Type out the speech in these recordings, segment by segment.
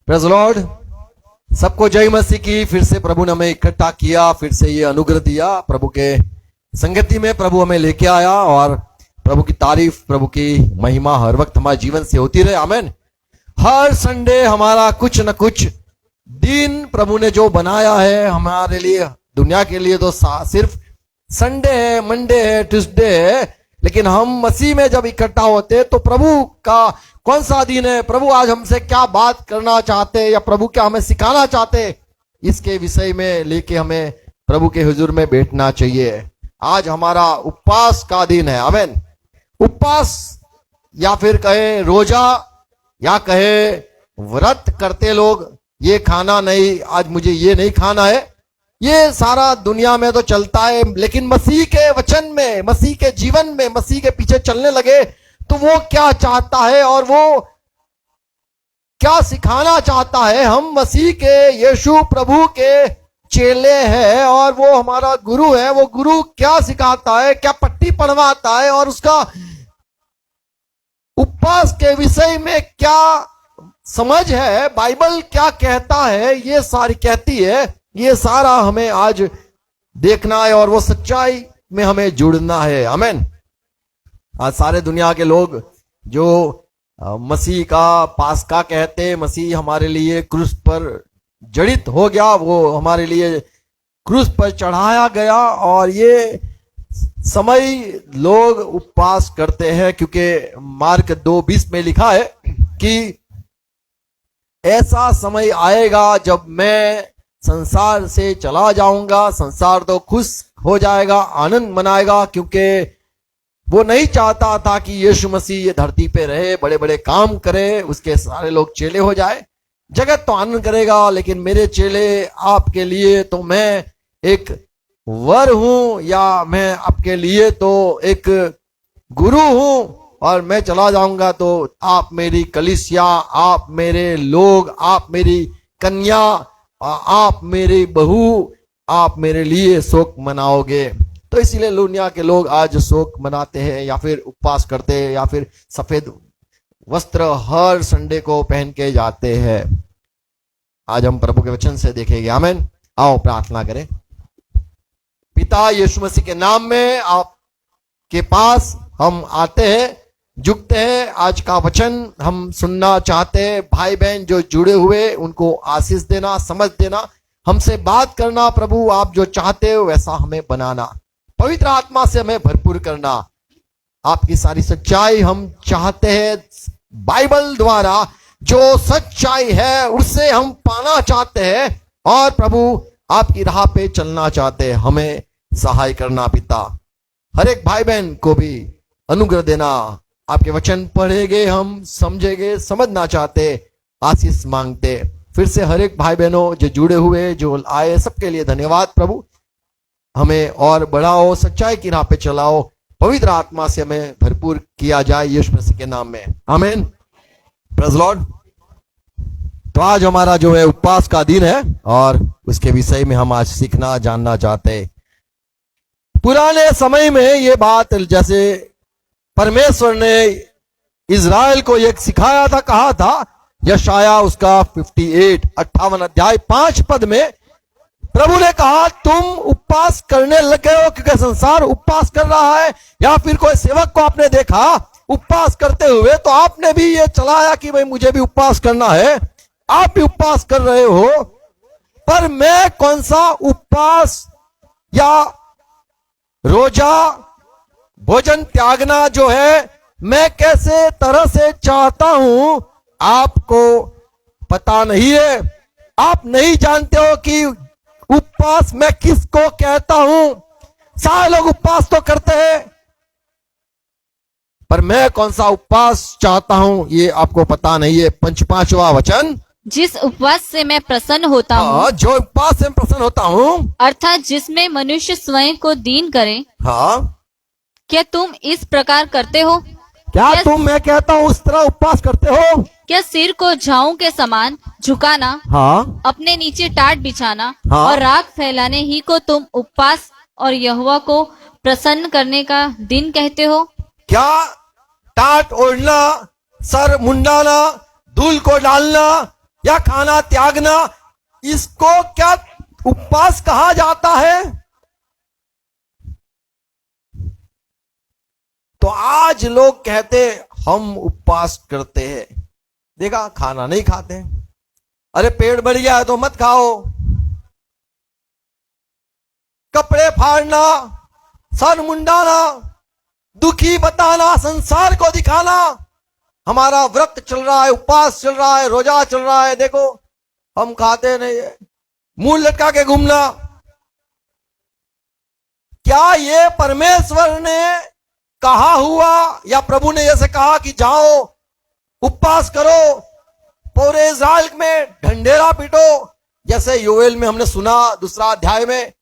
Praise Lord. सबको जय मसीह की। फिर से प्रभु ने हमें इकट्ठा किया, फिर से ये अनुग्रह दिया। प्रभु के संगति में प्रभु हमें लेके आया और प्रभु की तारीफ, प्रभु की महिमा हर वक्त हमारे जीवन से होती रहे। आमीन। हर संडे हमारा कुछ न कुछ दिन प्रभु ने जो बनाया है हमारे लिए, दुनिया के लिए तो सिर्फ संडे है, मंडे है, ट्यूसडे है, लेकिन हम मसीह में जब इकट्ठा होते तो प्रभु का कौन सा दिन है, प्रभु आज हमसे क्या बात करना चाहते हैं या प्रभु क्या हमें सिखाना चाहते हैं, इसके विषय में लेके हमें प्रभु के हुजूर में बैठना चाहिए। आज हमारा उपवास का दिन है। आमीन। उपवास या फिर कहे रोजा या कहे व्रत करते लोग, ये खाना नहीं, आज मुझे ये नहीं खाना है, ये सारा दुनिया में तो चलता है। लेकिन मसीह के वचन में, मसीह के जीवन में, मसीह के पीछे चलने लगे तो वो क्या चाहता है और वो क्या सिखाना चाहता है। हम मसीह के, यीशु प्रभु के चेले हैं और वो हमारा गुरु है। वो गुरु क्या सिखाता है, क्या पट्टी पढ़वाता है और उसका उपवास के विषय में क्या समझ है, बाइबल क्या कहता है, ये सारी कहती है, ये सारा हमें आज देखना है और वो सच्चाई में हमें जुड़ना है। आमीन। आज सारे दुनिया के लोग जो मसीह का पास्का कहते, मसीह हमारे लिए क्रूस पर जड़ित हो गया, वो हमारे लिए क्रूस पर चढ़ाया गया, और ये समय लोग उपवास करते हैं क्योंकि मार्क 2:20 में लिखा है कि ऐसा समय आएगा जब मैं संसार से चला जाऊंगा, संसार तो खुश हो जाएगा, आनंद मनाएगा, क्योंकि वो नहीं चाहता था कि यीशु मसीह ये धरती पे रहे, बड़े बड़े काम करे, उसके सारे लोग चेले हो जाए। जगत तो आनंद करेगा, लेकिन मेरे चेले आपके लिए तो मैं एक वर हूं, या मैं आपके लिए तो एक गुरु हूं, और मैं चला जाऊंगा तो आप मेरी कलीसिया, आप मेरे लोग, आप मेरी कन्या, आप मेरी बहू, आप मेरे लिए शोक मनाओगे। तो इसीलिए दुनिया के लोग आज शोक मनाते हैं या फिर उपवास करते हैं या फिर सफेद वस्त्र हर संडे को पहन के जाते हैं। आज हम प्रभु के वचन से देखेंगे। आमीन। आओ प्रार्थना करें। पिता यीशु मसीह के नाम में आपके पास हम आते हैं, झुकते हैं। आज का वचन हम सुनना चाहते हैं। भाई बहन जो जुड़े हुए उनको आशीष देना, समझ देना, हमसे बात करना। प्रभु आप जो चाहते हो वैसा हमें बनाना, पवित्र आत्मा से हमें भरपूर करना। आपकी सारी सच्चाई हम चाहते हैं, बाइबल द्वारा जो सच्चाई है उससे हम पाना चाहते हैं, और प्रभु आपकी राह पे चलना चाहते हैं। हमें सहाय करना पिता। हर एक भाई बहन को भी अनुग्रह देना। आपके वचन पढ़ेंगे, हम समझेंगे, समझना चाहते, आशीष मांगते। फिर से हर एक भाई बहनों जो जुड़े हुए, जो आए, सबके लिए धन्यवाद प्रभु। हमें और बढ़ाओ, सच्चाई की राह पे चलाओ, पवित्र आत्मा से हमें भरपूर किया जाए यीशु मसीह के नाम में। आमीन। Praise Lord. तो आज हमारा जो है उपवास का दिन है और उसके विषय में हम आज सीखना, जानना चाहते हैं। पुराने समय में ये बात, जैसे परमेश्वर ने इज़राइल को एक सिखाया था, कहा था, यशाया उसका 58 अध्याय 5 पद में प्रभु ने कहा, तुम उपवास करने लगे हो क्योंकि संसार उपवास कर रहा है। या फिर कोई सेवक को आपने देखा उपवास करते हुए तो आपने भी ये चलाया कि भाई मुझे भी उपवास करना है, आप भी उपवास कर रहे हो। पर मैं कौन सा उपवास या रोजा, भोजन त्यागना जो है, मैं कैसे तरह से चाहता हूं, आपको पता नहीं है। आप नहीं जानते हो कि उपवास मैं किसको कहता हूं। सारे लोग उपवास तो करते हैं, पर मैं कौन सा उपवास चाहता हूं ये आपको पता नहीं है। 5वां वचन, जिस उपवास से मैं प्रसन्न होता हूँ, जो उपवास से मैं प्रसन्न होता हूँ, अर्थात जिसमें मनुष्य स्वयं को दीन करे, हाँ, क्या तुम इस प्रकार करते हो? क्या तुम, मैं कहता हूँ, उस तरह उपवास करते हो? क्या सिर को झाऊ के समान झुकाना, हाँ, अपने नीचे टाट बिछाना, हाँ, और राख फैलाने ही को तुम उपवास और यहोवा को प्रसन्न करने का दिन कहते हो? क्या टाट ओढ़ना, सर मुंडाना, धूल को डालना, या खाना त्यागना, इसको क्या उपवास कहा जाता है? तो आज लोग कहते हम उपवास करते हैं, देखा खाना नहीं खाते। अरे पेट बढ़ गया है तो मत खाओ। कपड़े फाड़ना, सर मुंडाना, दुखी बताना, संसार को दिखाना, हमारा व्रत चल रहा है, उपवास चल रहा है, रोजा चल रहा है, देखो हम खाते नहीं है, मुंह लटका के घूमना। क्या ये परमेश्वर ने कहा हुआ या प्रभु ने जैसे कहा कि जाओ उपवास करो, पूरे इस्राएल में ढंढेरा पीटो, जैसे योएल में हमने सुना 2 अध्याय में,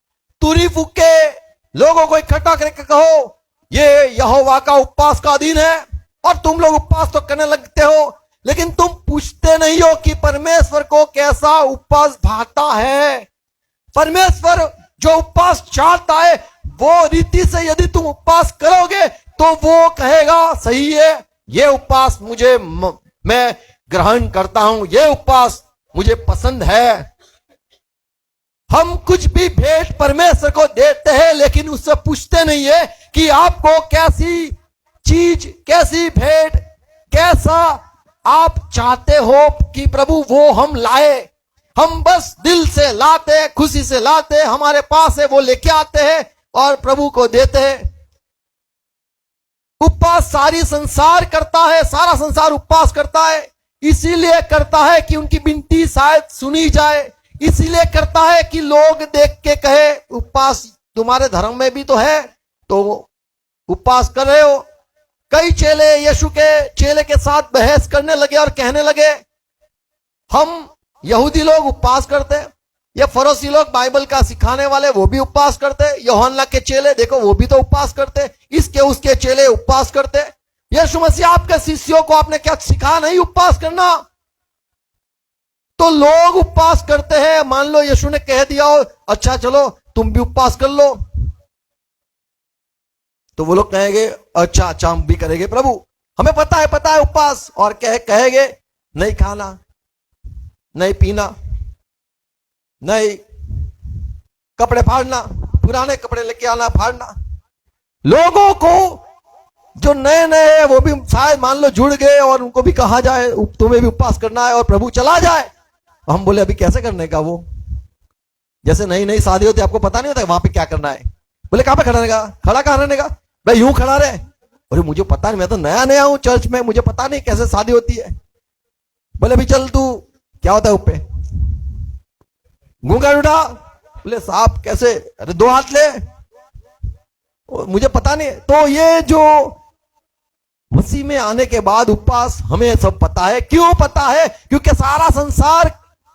तुरी फूक के लोगों को इकट्ठा करके कहो ये यहोवा का उपवास का दिन है, और तुम लोग उपवास तो करने लगते हो, लेकिन तुम पूछते नहीं हो कि परमेश्वर को कैसा उपवास भाता है। परमेश्वर जो उपवास चाहता है वो रीति से यदि तुम उपवास करोगे तो वो कहेगा सही है, ये उपवास मैं ग्रहण करता हूं, ये उपवास मुझे पसंद है। हम कुछ भी भेंट परमेश्वर को देते हैं, लेकिन उससे पूछते नहीं है कि आपको कैसी चीज, कैसी भेंट, कैसा आप चाहते हो कि प्रभु वो हम लाए। हम बस दिल से लाते, खुशी से लाते, हमारे पास है वो लेके आते हैं और प्रभु को देते हैं। उपवास सारी संसार करता है, सारा संसार उपवास करता है, इसीलिए करता है कि उनकी विनती शायद सुनी जाए, इसीलिए करता है कि लोग देख के कहे उपवास तुम्हारे धर्म में भी तो है, तो उपवास कर रहे हो। कई चेले यीशु के चेले के साथ बहस करने लगे और कहने लगे हम यहूदी लोग उपवास करते, ये फरोसी लोग बाइबल का सिखाने वाले वो भी उपवास करते, यूहन्ना के चेले देखो वो भी तो उपवास करते, इसके उसके चेले उपवास करते। यीशु मसीह आपके शिष्यों को आपने क्या सिखा नहीं उपवास करना? तो लोग उपवास करते हैं, मान लो यीशु ने कह दिया हो अच्छा चलो तुम भी उपवास कर लो, तो वो लोग कहेंगे अच्छा अच्छा हम भी करेंगे प्रभु, हमें पता है उपवास, और कहेंगे नहीं खाना, नहीं पीना, नहीं कपड़े फाड़ना, पुराने कपड़े लेके आना फाड़ना। लोगों को जो नए नए है वो भी शायद मान लो जुड़ गए और उनको भी कहा जाए तुम्हें भी उपवास करना है और प्रभु चला जाए, हम बोले अभी कैसे करने का? वो जैसे नई नई शादी होती है, आपको पता नहीं होता वहां पे क्या करना है, बोले कहां पे खड़ा रहेगा, खड़ा कहां रहने का भाई, यूं खड़ा रहे, अरे मुझे पता नहीं, मैं तो नया नया हूं चर्च में, मुझे पता नहीं कैसे शादी होती है। बोले अभी चल तू, क्या होता है ऊपर घूंघट उठा, बोले साहब कैसे, अरे 2 हाथ ले, मुझे पता नहीं। तो ये जो मसीह में आने के बाद उपवास हमें सब पता है, क्यों पता है? क्योंकि सारा संसार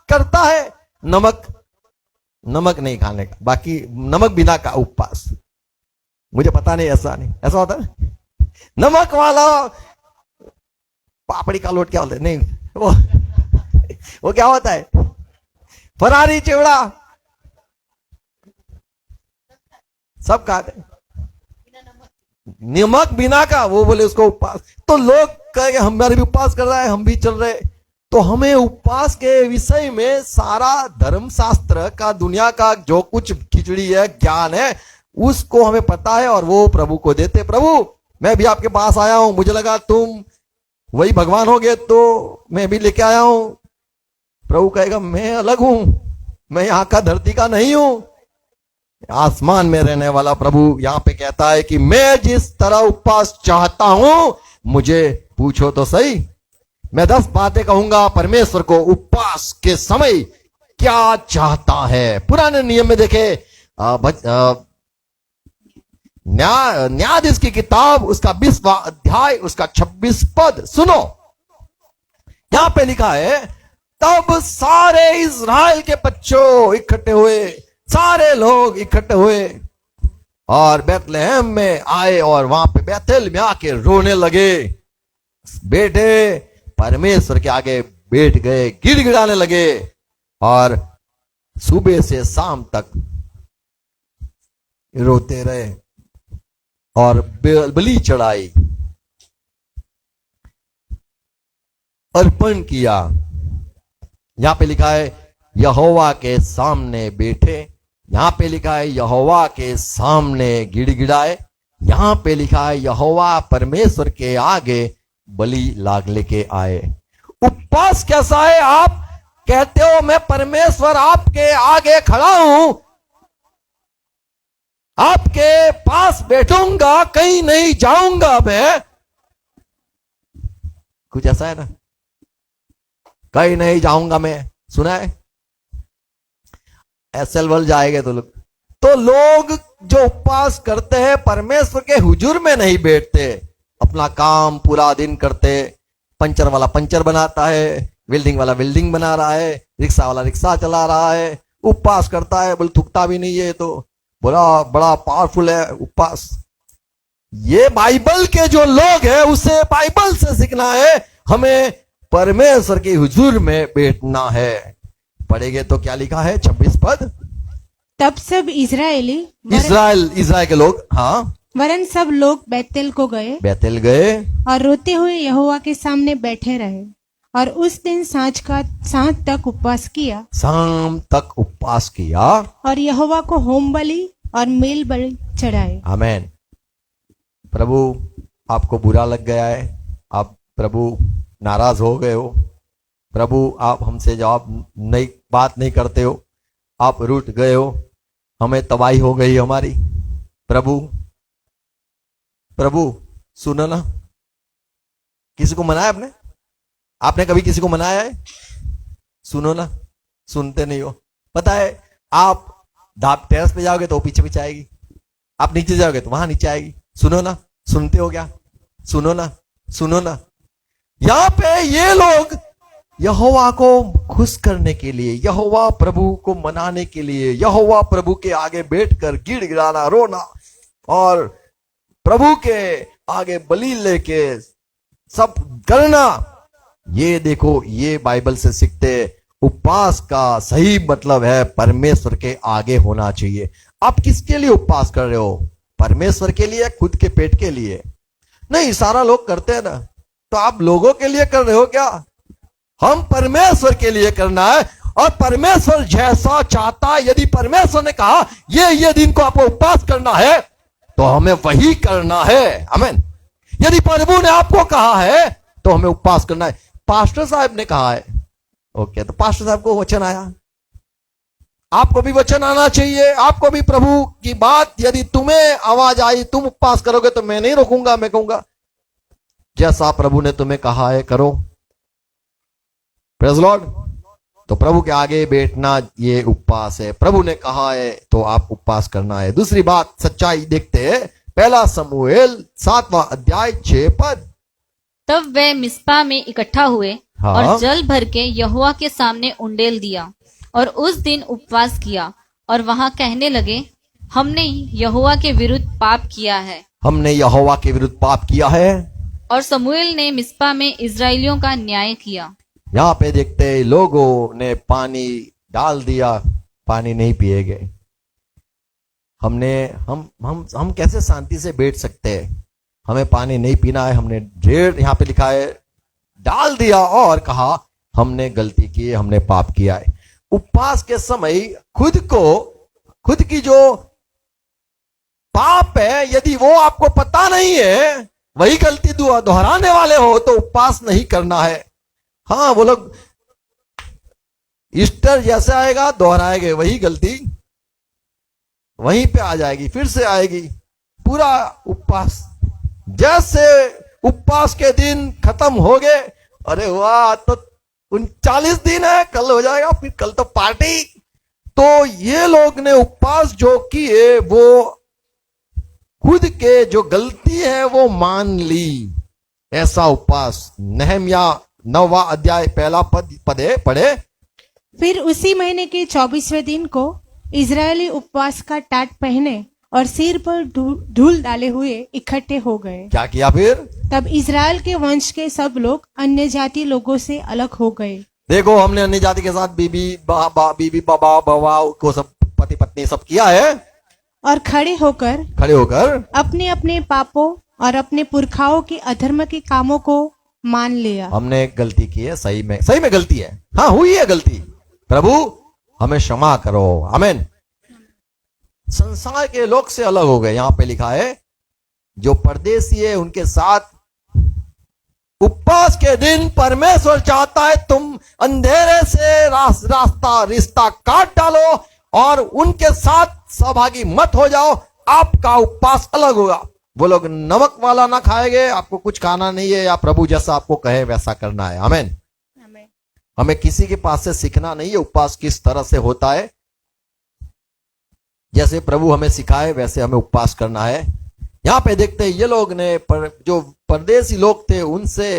करता है नमक नहीं खाने का, बाकी नमक बिना का उपवास। मुझे पता नहीं, ऐसा नहीं, ऐसा होता है नमक वाला पापड़ी का लोट क्या होता है, नहीं वो क्या होता है, फरारी चिवड़ा सब खाते, नमक बिना का, वो बोले उसको उपवास। तो लोग कहेंगे हमारे भी उपवास कर रहा है, हम भी चल रहे। तो हमें उपवास के विषय में सारा धर्मशास्त्र का, दुनिया का जो कुछ खिचड़ी है, ज्ञान है, उसको हमें पता है और वो प्रभु को देते। प्रभु मैं भी आपके पास आया हूं, मुझे लगा तुम वही भगवान हो गए तो मैं भी लेके आया हूं। प्रभु कहेगा मैं अलग हूं, मैं यहां का धरती का नहीं हूं, आसमान में रहने वाला प्रभु यहां पे कहता है कि मैं जिस तरह उपवास चाहता हूं, मुझे पूछो तो सही, मैं 10 बातें कहूंगा परमेश्वर को उपवास के समय क्या चाहता है। पुराने नियम में देखे न्यायाधीश की किताब उसका 20वां अध्याय उसका 26 पद सुनो, यहां पे लिखा है तब सारे इज़राइल के बच्चों इकट्ठे हुए, सारे लोग इकट्ठे हुए और बैतलहम में आए और वहां पे बैतल में आके रोने लगे, बेटे परमेश्वर के आगे बैठ गए, गिड़गिड़ाने लगे और सुबह से शाम तक रोते रहे और बलि चढ़ाई, अर्पण किया, यहां पे लिखा है यहोवा के सामने बैठे, यहां पे लिखा है यहोवा के सामने गिड़गिड़ाए, यहां पे लिखा है यहोवा परमेश्वर के आगे बलि लाग लेके आए। उपवास कैसा है? आप कहते हो मैं परमेश्वर आपके आगे खड़ा हूं, आपके पास बैठूंगा, कहीं नहीं जाऊंगा मैं। कुछ ऐसा है ना, कहीं नहीं जाऊंगा मैं, सुना है? एसएल वर्ल्ड जाएंगे तो लोग जो उपवास करते हैं परमेश्वर के हुजूर में नहीं बैठते, अपना काम पूरा दिन करते, पंचर वाला पंचर बनाता है, वेल्डिंग वाला वेल्डिंग बना रहा है, रिक्शा वाला रिक्शा चला रहा है, उपवास करता है, बोले थूकता भी नहीं है, तो बड़ा बड़ा पावरफुल है उपवास। ये बाइबल के जो लोग हैं उसे बाइबल से सीखना है, हमें परमेश्वर के हुजूर में बैठना है। पढ़ेंगे तो क्या लिखा है 26 पद। तब सब इजरायली इजराइल के लोग, हाँ, वरन सब लोग बैतल को गए बैतल गए और रोते हुए यहोवा के सामने बैठे रहे, और उस दिन सांझ तक उपवास किया, शाम तक उपवास किया, और यहोवा को होम बलि और मेल बलि चढ़ाए। आमेन। प्रभु आपको बुरा लग गया है, आप प्रभु नाराज हो गए हो, प्रभु आप हमसे जवाब नहीं, बात नहीं करते हो, आप रूठ गए हो, हमें तबाही हो गई हमारी। प्रभु सुनो ना, किसी को मनाया आपने? आपने कभी किसी को मनाया है? सुनो ना, सुनते नहीं हो। पता है आप टेरेस पे जाओगे तो वो पीछे पीछे आएगी, आप नीचे जाओगे तो वहां नीचे आएगी। सुनो ना, सुनते हो क्या? सुनो ना, सुनो ना। यहां पे ये लोग यहोवा को खुश करने के लिए, यहोवा प्रभु को मनाने के लिए, यहोवा प्रभु के आगे बैठकर गिड़गिड़ाना, रोना और प्रभु के आगे बलि लेके सब करना, ये देखो, ये बाइबल से सीखते। उपवास का सही मतलब है परमेश्वर के आगे होना चाहिए। आप किसके लिए उपवास कर रहे हो? परमेश्वर के लिए, खुद के पेट के लिए नहीं। सारा लोग करते हैं ना, तो आप लोगों के लिए कर रहे हो क्या? हम परमेश्वर के लिए करना है, और परमेश्वर जैसा चाहता है। यदि परमेश्वर ने कहा ये दिन को आपको उपवास करना है तो हमें वही करना है। आमीन। यदि प्रभु ने आपको कहा है तो हमें उपवास करना है। पास्टर साहब ने कहा है, ओके, तो पास्टर साहब को वचन आया, आपको भी वचन आना चाहिए, आपको भी प्रभु की बात यदि तुम्हें आवाज आई, तुम उपवास करोगे तो मैं नहीं रोकूंगा, मैं कहूंगा जैसा प्रभु ने तुम्हें कहा है करो। Praise Lord. तो प्रभु के आगे बैठना ये उपवास है। प्रभु ने कहा है तो आप उपवास करना है। दूसरी बात, सच्चाई देखते हैं। 1 शमूएल 7वां अध्याय 6 पद। तब वे मिस्पा में इकट्ठा हुए हाँ। और जल भर के यहोवा के सामने उंडेल दिया, और उस दिन उपवास किया, और वहां कहने लगे, हमने यहोवा के विरुद्ध पाप किया है। हमने यहोवा के विरुद्ध पाप किया है। और समूएल ने मिस्पा में इजराइलियों का न्याय किया। यहां पे देखते हैं लोगों ने पानी डाल दिया, पानी नहीं पिए गए। हम कैसे शांति से बैठ सकते हैं? हमें पानी नहीं पीना है, हमने ढेर, यहां पे लिखा है, डाल दिया और कहा हमने गलती की है, हमने पाप किया है। उपवास के समय खुद की जो पाप है, यदि वो आपको पता नहीं है, वही गलती दोहराने वाले हो, तो उपवास नहीं करना है। हाँ, वो लोग ईस्टर जैसे आएगा दोहराएंगे, वही गलती वहीं पे आ जाएगी, फिर से आएगी। पूरा उपवास, जैसे उपवास के दिन खत्म हो गए, अरे वाह, तो 39 दिन है, कल हो जाएगा, फिर कल तो पार्टी। तो ये लोग ने उपवास जो किए, वो खुद के जो गलती है वो मान ली। ऐसा उपवास नहम्या 9वां अध्याय 1 पद पढ़े। फिर उसी महीने के 24वें दिन को इजरायली उपवास का टाट पहने और सिर पर धूल डाले हुए इकट्ठे हो गए। क्या किया फिर? तब इजराइल के वंश के सब लोग अन्य जाति लोगों से अलग हो गए। देखो, हमने अन्य जाति के साथ बीबी बाबा को सब पति पत्नी सब किया है, और खड़े होकर अपने अपने पापों और अपने पुरखाओं के अधर्म के कामों को मान लिया। हमने एक गलती की है, सही में गलती है, हाँ हुई है गलती, प्रभु हमें क्षमा करो। आमीन। संसार के लोग से अलग हो गए। यहां पे लिखा है जो परदेसी है उनके साथ उपवास के दिन परमेश्वर चाहता है तुम अंधेरे से रास्ता रिश्ता काट डालो और उनके साथ सहभागी मत हो जाओ। आपका उपवास अलग होगा। वो लोग नमक वाला ना खाएंगे, आपको कुछ खाना नहीं है, या प्रभु जैसा आपको कहे वैसा करना है। आमीन। हमें किसी के पास से सीखना नहीं है उपवास किस तरह से होता है। जैसे प्रभु हमें सिखाए वैसे हमें उपवास करना है। यहां पे देखते हैं ये लोग ने जो परदेसी लोग थे उनसे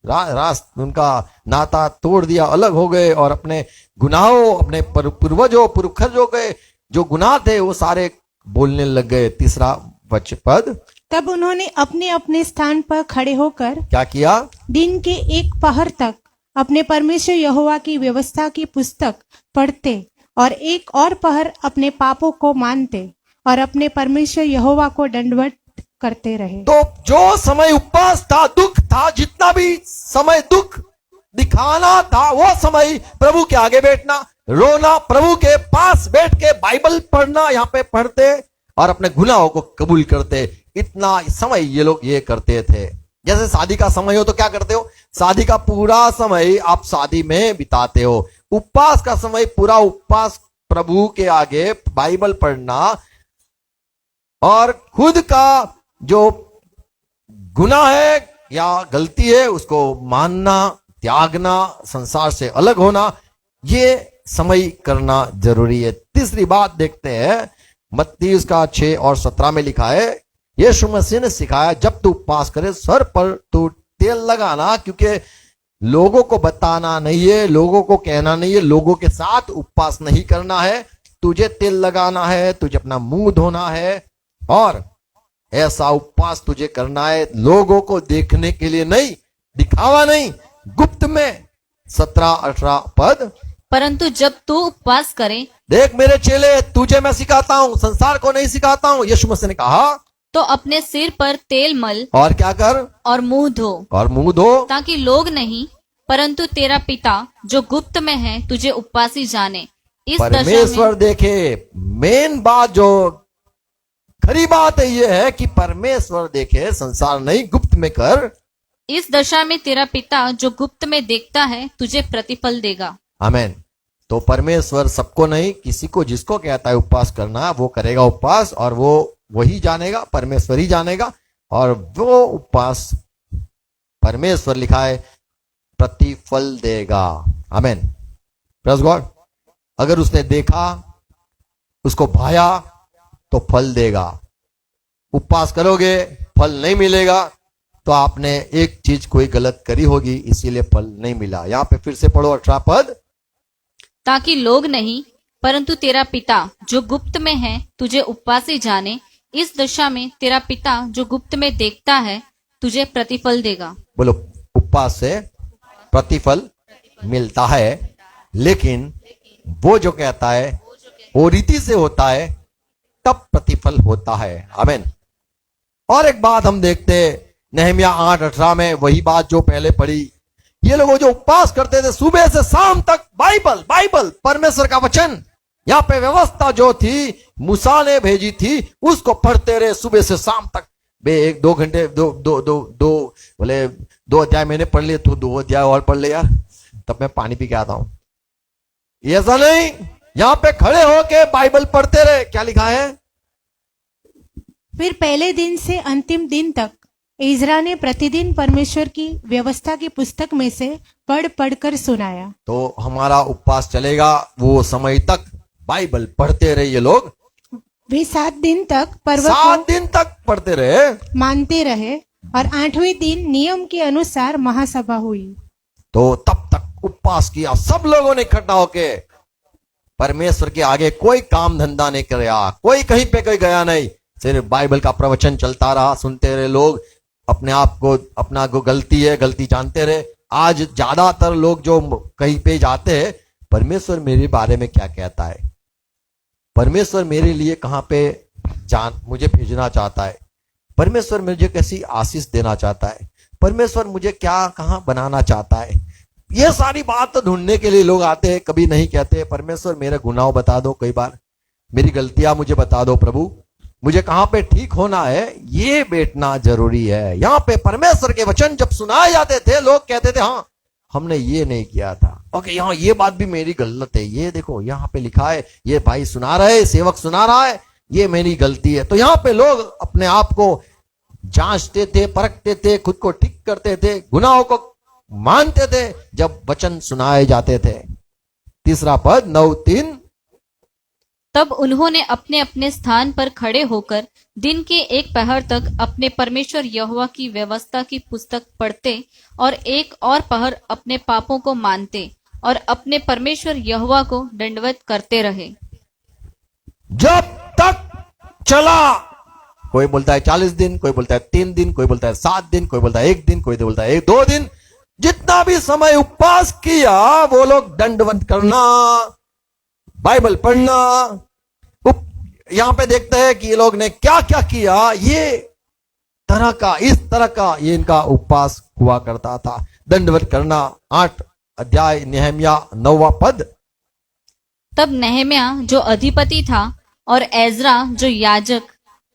उनका नाता तोड़ दिया, अलग हो गए और अपने गुनाहों, अपने पुरखजों के जो गुनाह थे वो सारे बोलने लग गए। तीसरा पद, तब उन्होंने अपने अपने स्थान पर खड़े होकर क्या किया? दिन के एक पहर तक अपने परमेश्वर यहोवा की व्यवस्था की पुस्तक पढ़ते और एक और पहर अपने पापों को मानते और अपने परमेश्वर यहोवा को दंडवत करते रहे। तो जो समय उपवास था, दुख था, जितना भी समय दुख दिखाना था वो समय प्रभु के आगे बैठना, रोना, प्रभु के पास बैठ के बाइबल पढ़ना, यहाँ पे पढ़ते और अपने गुनाहों को कबूल करते। इतना समय ये लोग ये करते थे। जैसे शादी का समय हो तो क्या करते हो? शादी का पूरा समय आप शादी में बिताते हो। उपवास का समय पूरा उपवास प्रभु के आगे बाइबल पढ़ना और खुद का जो गुनाह है या गलती है उसको मानना, त्यागना, संसार से अलग होना, ये समय करना जरूरी है। तीसरी बात देखते हैं, मत्ती उसका 6 और 17 में लिखा है, यीशु मसीह ने सिखाया जब तू उपवास करे सर पर तू तेल लगाना, क्योंकि लोगों को बताना नहीं है, लोगों को कहना नहीं है, लोगों के साथ उपवास नहीं करना है। तुझे तेल लगाना है, तुझे अपना मुंह धोना है और ऐसा उपवास तुझे करना है लोगों को देखने के लिए नहीं, दिखावा नहीं, गुप्त में। 17-18 पद, परंतु जब तू उपवास करे देख मेरे चेले तुझे मैं सिखाता हूं, संसार को नहीं सिखाता हूं। यीशु मसीह ने कहा तो अपने सिर पर तेल मल और क्या कर? और मुंह धो, और मुंह धो, ताकि लोग नहीं परंतु तेरा पिता जो गुप्त में है तुझे उपवासी जाने। इस दशा परमेश्वर में देखे। मेन बात जो खरी बात है ये है कि परमेश्वर देखे, संसार नहीं, गुप्त में कर। इस दशा में तेरा पिता जो गुप्त में देखता है तुझे प्रतिफल देगा। आमीन। तो परमेश्वर सबको नहीं, किसी को जिसको कहता है उपवास करना वो करेगा उपवास, और वो वही जानेगा, परमेश्वर ही जानेगा। और वो उपवास परमेश्वर लिखा है प्रतिफल देगा। आमीन, प्रेज़ गॉड। अगर उसने देखा, उसको भाया तो फल देगा। उपवास करोगे फल नहीं मिलेगा तो आपने एक चीज कोई गलत करी होगी, इसीलिए फल नहीं मिला। यहां पे फिर से पढ़ो 18 पद, ताकि लोग नहीं परंतु तेरा पिता जो गुप्त में है तुझे उपवासी जाने। इस दशा में तेरा पिता जो गुप्त में देखता है तुझे प्रतिफल देगा। बोलो, उपवास से प्रतिफल मिलता है, लेकिन वो जो कहता है वो रीति से होता है तब प्रतिफल होता है। आमीन। और एक बात हम देखते नहमिया 8:18 में, वही बात जो पहले पढ़ी। ये लोग जो उपवास करते थे सुबह से शाम तक बाइबल परमेश्वर का वचन, यहाँ पे व्यवस्था जो थी मूसा ने भेजी थी उसको पढ़ते रहे सुबह से शाम तक। बे 1-2 घंटे बोले 2 अध्याय मैंने पढ़ लिए तो 2 अध्याय और पढ़ ले यार, तब मैं पानी पी के आता हूं। ऐसा नहीं, यहां पे खड़े होके बाइबल पढ़ते रहे। क्या लिखा है? फिर पहले दिन से अंतिम दिन तक इज़रा ने प्रतिदिन परमेश्वर की व्यवस्था की पुस्तक में से पढ़ पढ़कर सुनाया। तो हमारा उपवास चलेगा वो समय तक बाइबल पढ़ते रहे। ये लोग वे 7 दिन तक पर्व 7 दिन तक पढ़ते रहे, मानते रहे और 8वें दिन नियम के अनुसार महासभा हुई। तो तब तक उपवास किया सब लोगों ने इकट्ठा होके। परमेश्वर के आगे कोई काम धंधा नहीं किया, कोई कहीं पे कोई गया नहीं, सिर्फ बाइबल का प्रवचन चलता रहा, सुनते रहे लोग। अपने आप को, अपना को गलती है गलती जानते रहे। आज ज्यादातर लोग जो कहीं पे जाते हैं, परमेश्वर मेरे बारे में क्या कहता है, परमेश्वर मेरे लिए कहां पे मुझे भेजना चाहता है, परमेश्वर मुझे कैसी आशीष देना चाहता है, परमेश्वर मुझे क्या कहाँ बनाना चाहता है। ये सारी बात तो ढूंढने के लिए लोग आते हैं, कभी नहीं कहते परमेश्वर मेरे गुनाह बता दो, कई बार मेरी गलतियां मुझे बता दो प्रभु, मुझे कहां पे ठीक होना है, ये बैठना जरूरी है। यहाँ पे परमेश्वर के वचन जब सुनाए जाते थे लोग कहते थे हाँ हमने ये नहीं किया था, ओके यहाँ ये बात भी मेरी गलत है, ये देखो यहाँ पे लिखा है, ये भाई सुना रहे, सेवक सुना रहा है, ये मेरी गलती है। तो यहाँ पे लोग अपने आप को जांचते थे, परखते थे, खुद को ठीक करते थे, गुनाहों को मानते थे जब वचन सुनाए जाते थे। तीसरा पद 9:3, तब उन्होंने अपने अपने स्थान पर खड़े होकर दिन के एक पहर तक अपने परमेश्वर यहोवा की व्यवस्था की पुस्तक पढ़ते और एक और पहर अपने पापों को मानते और अपने परमेश्वर यहोवा को दंडवत करते रहे। जब तक चला, कोई बोलता है 40 दिन, कोई बोलता है 3 दिन, कोई बोलता है 7 दिन, कोई बोलता है 1 दिन, कोई बोलता है 2 दिन, जितना भी समय उपवास किया वो लोग दंडवत करना, बाइबल पढ़ना। यहां पे देखते हैं कि ये लोग ने क्या क्या किया, ये तरह का, इस तरह का ये इनका उपवास हुआ करता था, दंडवत करना। 8 अध्याय नेहमिया 9वां पद, तब नहम्या जो अधिपति था और एजरा जो याजक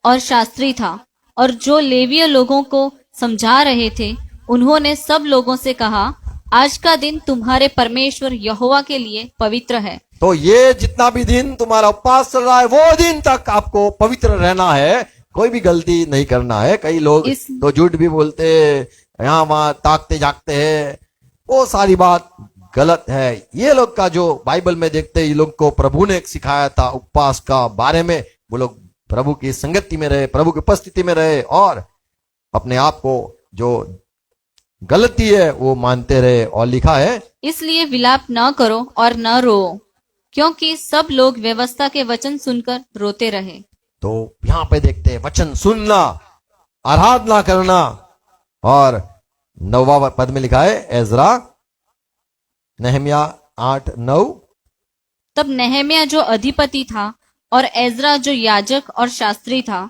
और शास्त्री था और जो लेवीय लोगों को समझा रहे थे, उन्होंने सब लोगों से कहा आज का दिन तुम्हारे परमेश्वर यहोवा के लिए पवित्र है। तो ये जितना भी दिन तुम्हारा उपवास चल रहा है वो दिन तक आपको पवित्र रहना है, कोई भी गलती नहीं करना है। कई लोग तो झूठ भी बोलते, यहाँ वहां ताकते जागते हैं, वो सारी बात गलत है। ये लोग का जो बाइबल में देखते, ये लोग को प्रभु ने सिखाया था उपवास का बारे में, वो लोग प्रभु की संगति में रहे, प्रभु की उपस्थिति में रहे और अपने आप को जो गलती है वो मानते रहे। और लिखा है इसलिए विलाप न करो और न रो, क्योंकि सब लोग व्यवस्था के वचन सुनकर रोते रहे। तो यहां पे देखते हैं वचन सुनना, आराधना करना। और 9वां पद में लिखा है एजरा, नेहमिया 8:9, तब नहम्या जो अधिपति था और एजरा जो याजक और शास्त्री था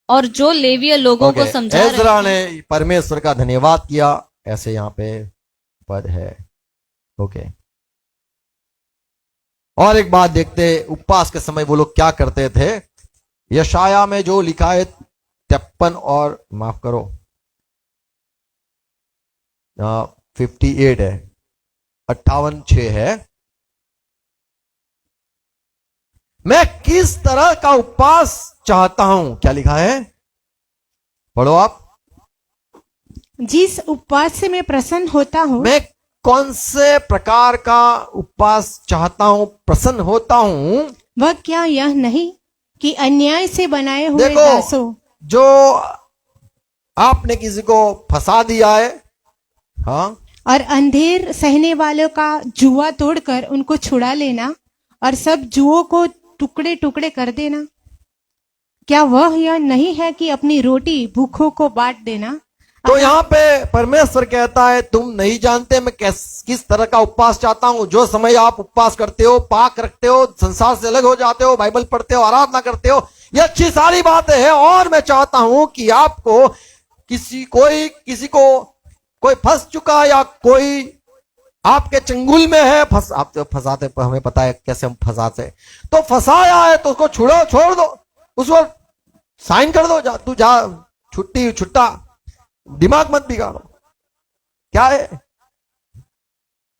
और जो लेवीय लोगों को समझा रहे एजरा थे, ने परमेश्वर का धन्यवाद किया, ऐसे यहाँ पे पद है। ओके, और एक बात देखते, उपवास के समय वो लोग क्या करते थे। यशाया में जो लिखा है 53 और माफ करो 58 है, 58:6 है, मैं किस तरह का उपवास चाहता हूं। क्या लिखा है, पढ़ो आप। जिस उपवास से मैं प्रसन्न होता हूँ, मैं कौन से प्रकार का उपवास चाहता हूं, प्रसन्न होता हूं। वह क्या यह नहीं कि अन्याय से बनाए हुए देखो, दासों, जो आपने किसी को फंसा दिया है, हाँ, और अंधेर सहने वालों का जुआ तोड़कर उनको छुड़ा लेना और सब जुओं को टुकड़े टुकड़े कर देना, क्या वह यह नहीं है कि अपनी रोटी भूखों को बांट देना। तो यहाँ पे परमेश्वर कहता है तुम नहीं जानते मैं किस तरह का उपवास चाहता हूं। जो समय आप उपवास करते हो, पाक रखते हो, संसार से अलग हो जाते हो, बाइबल पढ़ते हो, आराधना करते हो, ये अच्छी सारी बातें हैं। और मैं चाहता हूं कि आपको किसी को कोई फंस चुका या कोई आपके चंगुल में है, आप तो फंसाते, हमें पता है कैसे हम फंसाते, तो फंसाया है तो उसको छोड़ दो, उसको साइन कर दो, तू जा, छुट्टा, दिमाग मत बिगाड़ो। क्या है,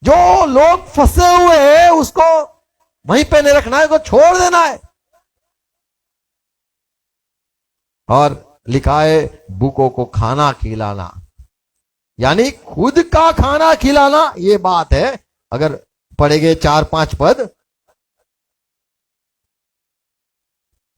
जो लोग फंसे हुए हैं उसको वहीं पे नहीं रखना है, उसको छोड़ देना है। और लिखा है भूखों को खाना खिलाना, यानी खुद का खाना खिलाना, ये बात है। अगर पढ़ेंगे 4-5 पद,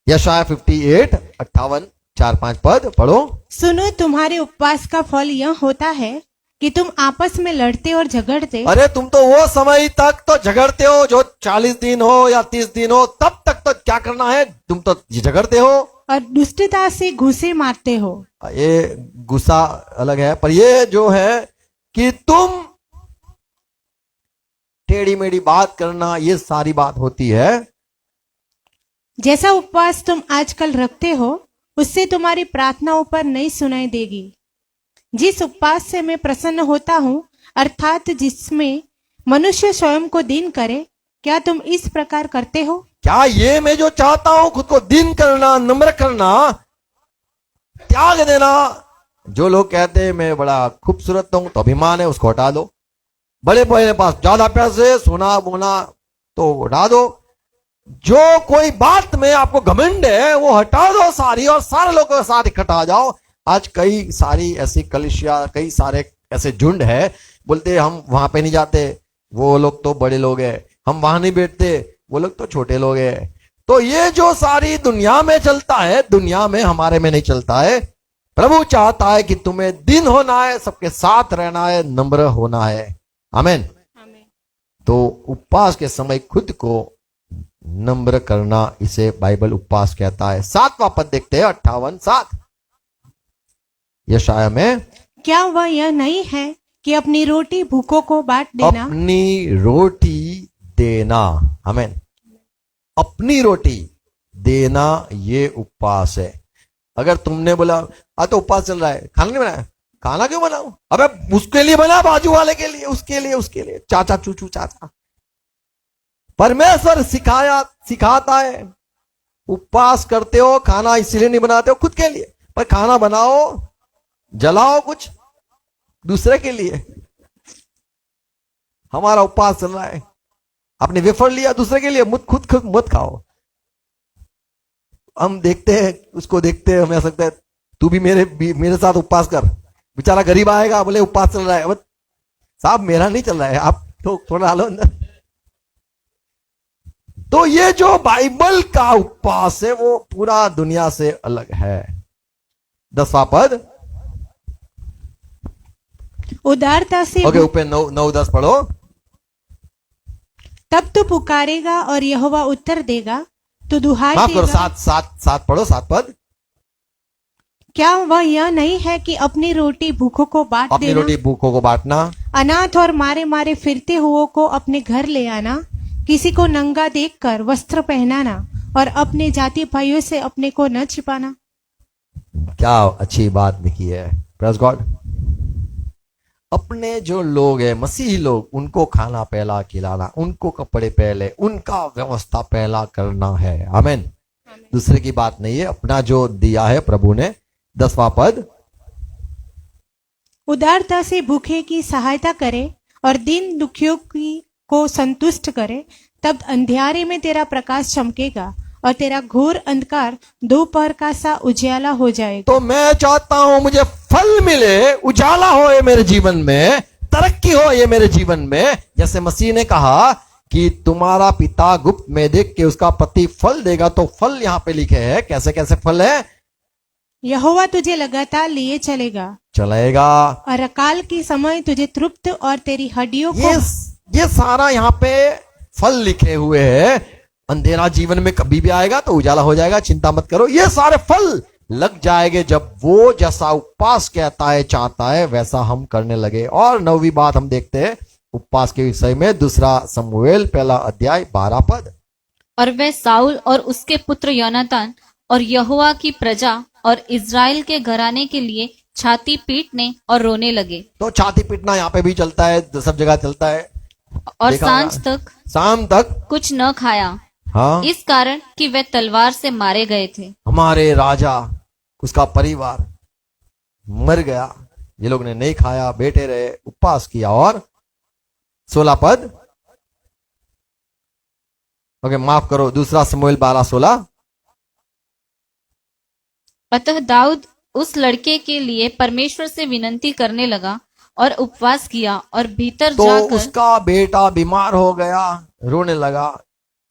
यशाया 58, 58, 4-5 पद पढ़ो। सुनो, तुम्हारे उपवास का फल यह होता है कि तुम आपस में लड़ते और झगड़ते। अरे तुम तो वो समय तक तो झगड़ते हो, जो 40 दिन हो या 30 दिन हो, तब तक तो क्या करना है, तुम तो झगड़ते हो और दुष्टता से घूसे मारते हो। ये गुस्सा अलग है, पर ये जो है कि तुम टेढ़ी मेढ़ी बात करना, ये सारी बात होती है। जैसा उपवास तुम आजकल रखते हो उससे तुम्हारी प्रार्थनाओं पर नहीं सुनाई देगी। जिस उपवास से मैं प्रसन्न होता हूँ, अर्थात जिसमें मनुष्य स्वयं को दीन करे, क्या तुम इस प्रकार करते हो? क्या ये मैं जो चाहता हूं खुद को दीन करना, नम्र करना, त्याग देना। जो लोग कहते हैं मैं बड़ा खूबसूरत हूं तो अभिमान है, उसको हटा दो। बड़े बड़े पास ज्यादा पैसे, सोना बोना तो हटा दो। जो कोई बात में आपको घमंड है वो हटा दो सारी, और सारे लोगों के साथ इकट्ठा आ जाओ। आज कई सारी ऐसी कलिसिया, कई सारे ऐसे झुंड है, बोलते हम वहां पे नहीं जाते, वो लोग तो बड़े लोग हैं, हम वहां नहीं बैठते, वो लोग तो छोटे लोग हैं। तो ये जो सारी दुनिया में चलता है, दुनिया में हमारे में नहीं चलता है। प्रभु चाहता है कि तुम्हें दिन होना है, सबके साथ रहना है, नम्र होना है। आमीन। तो उपवास के समय खुद को नम्र करना, इसे बाइबल उपवास कहता है। 7वां पद देखते हैं, 58:7 यशाया में। क्या वह यह नहीं है कि अपनी रोटी भूखों को बांट देना? अपनी रोटी देना, आमीन। अपनी रोटी देना ये उपवास है। अगर तुमने बोला तो उपवास चल रहा है, खाना नहीं बनाया, खाना क्यों बनाऊं? अबे उसके लिए बना, बाजू वाले के लिए, उसके लिए, चाचा चूचू चाचा। परमेश्वर सिखाता है, उपवास करते हो, खाना इसलिए नहीं बनाते हो खुद के लिए, पर खाना बनाओ, जलाओ कुछ दूसरे के लिए। हमारा उपवास चल रहा है, आपने वेफर लिया दूसरे के लिए, खुद मत खाओ। हम देखते हैं, उसको देखते हैं, हमें ऐसा लगता है तू भी मेरे साथ उपवास कर। बेचारा गरीब आएगा, बोले उपवास चल रहा है, साहब मेरा नहीं चल रहा है, आप तो थोड़ा डालो अंदर। तो ये जो बाइबल का उपवास है वो पूरा दुनिया से अलग है। 10वां पद, उदारता से ओके, ऊपर 9-10 पढ़ो। तब तू पुकारेगा और यहोवा उत्तर देगा, तो दुहाई माफ करो, देगा। 7 पढ़ो, 7 पद। क्या वह यह नहीं है कि अपनी रोटी भूखों को बांट अपनी देना, रोटी भूखों को बांटना, अनाथ और मारे मारे फिरते हुओं को अपने घर ले आना, किसी को नंगा देखकर वस्त्र पहनाना, और अपने जाति भाइयों से अपने को न छिपाना। क्या अच्छी बात लिखी है, प्रेज गॉड। अपने जो लोग हैं, मसीही लोग, उनको खाना पहला खिलाना, उनको कपड़े पहले, उनका व्यवस्था पहला करना है। आमीन। दूसरे की बात नहीं है, अपना जो दिया है प्रभु ने। 10वां पद, उदारता से भूखे की सहायता करे और दीन दुखियों को संतुष्ट करे, तब अंधियारे में तेरा प्रकाश चमकेगा और तेरा घोर अंधकार दोपहर का सा उजाला हो जाएगा। तो मैं चाहता हूं मुझे फल मिले, उजाला हो ये मेरे जीवन में, तरक्की हो ये मेरे जीवन में। जैसे मसीह ने कहा कि तुम्हारा पिता गुप्त में देख के उसका पति फल देगा, तो फल यहां पे लिखे हैं। कैसे कैसे फल है? यहोवा तुझे लगातार लिए चलेगा और अकाल के समय तुझे तृप्त और तेरी हड्डियों को। ये सारा यहाँ पे फल लिखे हुए हैं। अंधेरा जीवन में कभी भी आएगा तो उजाला हो जाएगा, चिंता मत करो। ये सारे फल लग जाएंगे जब वो जैसा उपवास कहता है, चाहता है, वैसा हम करने लगे। और 9वीं बात हम देखते हैं उपवास के विषय में, 2 शमूएल 1 अध्याय 12 पद। और वह साउल और उसके पुत्र योनातान और यहोवा की प्रजा और इज़राइल के घराने के लिए छाती पीटने और रोने लगे। तो छाती पीटना यहाँ पे भी चलता है, सब जगह चलता है। और देखा सांझ होगा। तक शाम तक कुछ न खाया, हाँ, इस कारण कि वे तलवार से मारे गए थे। हमारे राजा, उसका परिवार मर गया। ये लोग ने नहीं खाया, बैठे रहे, उपवास किया। और 16 पद, ओके माफ करो, 2 शमूएल 12:16। अतः दाऊद उस लड़के के लिए परमेश्वर से विनती करने लगा और उपवास किया और भीतर तो जाकर उसका बेटा बीमार हो गया, रोने लगा।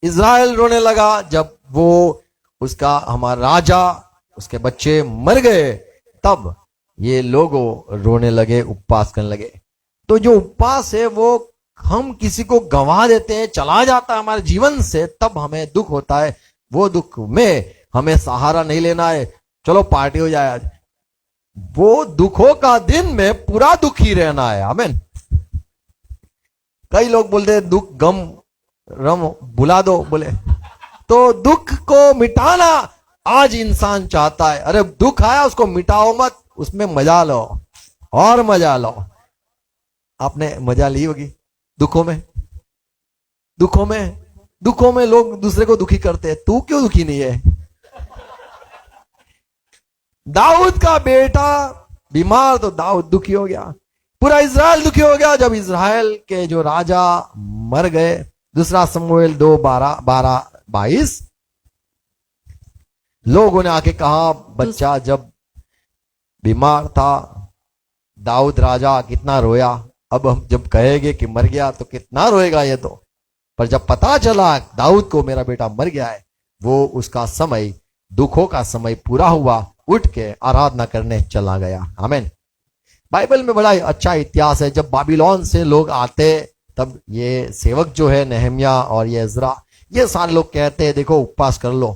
इज़राइल रोने लगा जब वो उसका हमारा राजा, उसके बच्चे मर गए, तब ये लोग रोने लगे, उपवास करने लगे। तो जो उपवास है वो हम किसी को गंवा देते हैं, चला जाता है हमारे जीवन से, तब हमें दुख होता है। वो दुख में हमें सहारा नहीं लेना है, चलो पार्टी हो जाए आज। वो दुखों का दिन में पूरा दुखी रहना है। आमीन। कई लोग बोलते हैं दुख गम रम भुला दो, बोले तो दुख को मिटाना आज इंसान चाहता है। अरे दुख आया उसको मिटाओ मत, उसमें मजा लो। और मजा लो। आपने मजा ली होगी दुखों में। दुखों में लोग दूसरे को दुखी करते हैं, तू क्यों दुखी नहीं है? दाऊद का बेटा बीमार तो दाऊद दुखी हो गया, पूरा इज़राइल दुखी हो गया जब इज़राइल के जो राजा मर गए। दूसरा शमूएल 2:12-22 लोगों ने आके कहा बच्चा जब बीमार था दाऊद राजा कितना रोया, अब हम जब कहेंगे कि मर गया तो कितना रोएगा ये तो। पर जब पता चला दाऊद को मेरा बेटा मर गया है, वो उसका समय दुखों का समय पूरा हुआ, उठ के आराधना करने चला गया। आमीन। बाइबल में बड़ा अच्छा इतिहास है। जब बाबिलोन से लोग आते तब ये सेवक जो है नेहम्या और ये इज़रा, ये सारे लोग कहते हैं देखो उपवास कर लो,